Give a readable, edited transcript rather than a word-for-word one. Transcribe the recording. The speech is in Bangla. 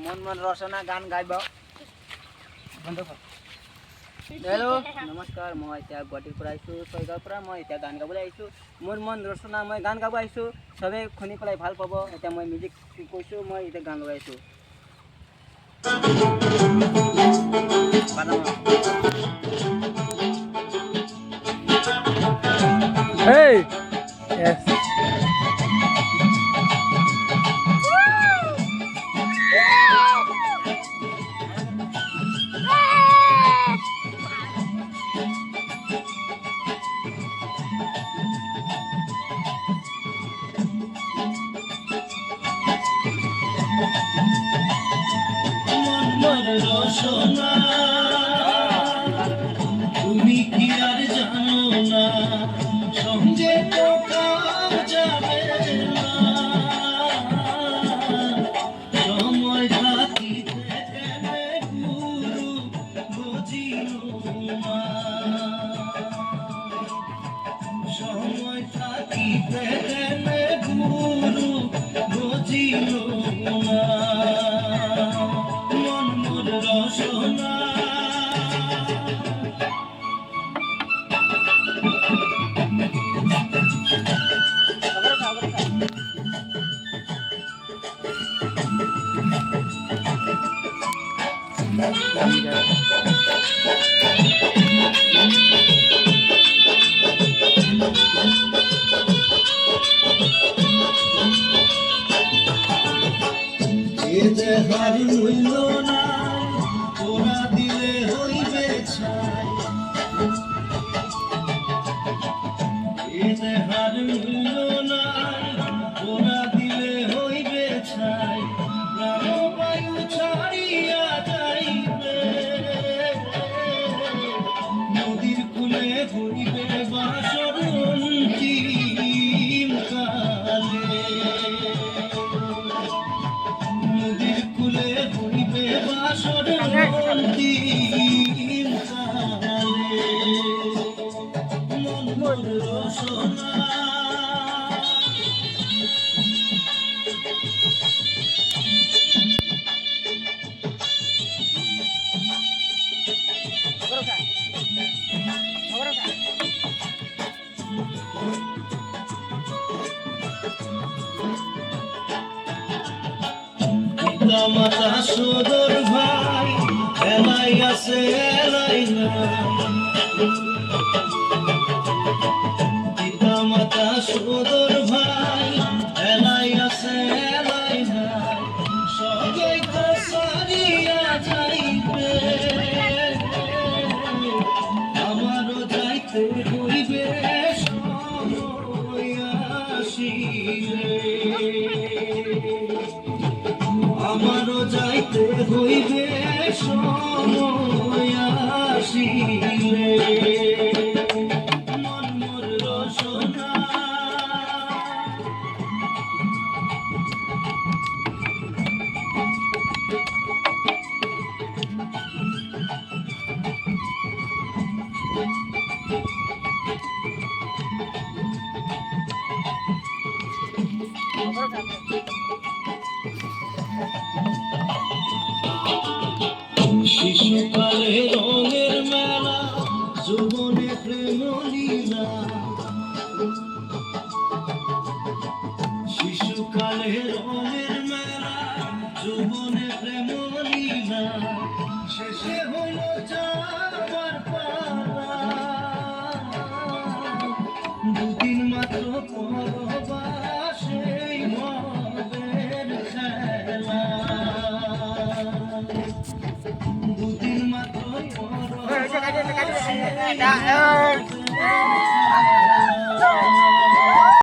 মন মন রচনা গান গাইব হেল্ল' নমস্কাৰ মই এতিয়া গুৱাহাটীৰ পৰা আহিছোঁ ছয়গাঁৱৰ পৰা মই এতিয়া গান গাবলৈ আহিছোঁ মোৰ মন ৰচনা মই গান গাব আহিছোঁ চবেই শুনি পেলাই ভাল পাব এতিয়া মই মিউজিক কৈছোঁ মই এতিয়া গান লগাইছোঁ Hey! Yes. রসনা তুমি কি আর জানো না সঙ্গে তো কাজ যাবে না সময় থাকিতে গেলে গুরু বুঝিল না সময় থাকিতে গেলে গুরু বুঝিল না রসনা এতে হার হইল না তোরা দিলে হইবে ছাই এতে হার হইল না তোরা দিলে হইবে ছাই প্রাণবায়ু ছাড়িয়া যাইবে নদীর কূলে হইবে বাসর অন্তিম কালে নদীর কূলে হইবে বাসর অন্তিম কালে মন রসনা মাতা সদর ভাই এলাই আছে এলাই না পিতা মাতা সদর ভাই এলাই আছে এলাই না সবাই তো সারিয়া যাইবে আমারও যাইতে হইবে সময় আসিলে আমারও যাইতে হইবে সময় আসিলে মন মোর রসনা শিশুকালে রঙের মেলা যৌবনে প্রেম লীলা শিশুকালে রঙের মেলা যৌবনে প্রেম লীলা শেষে হইল যাবার পালা দুদিন মাত্র পরবাসেই মদের খেলা দুদিন মাত্র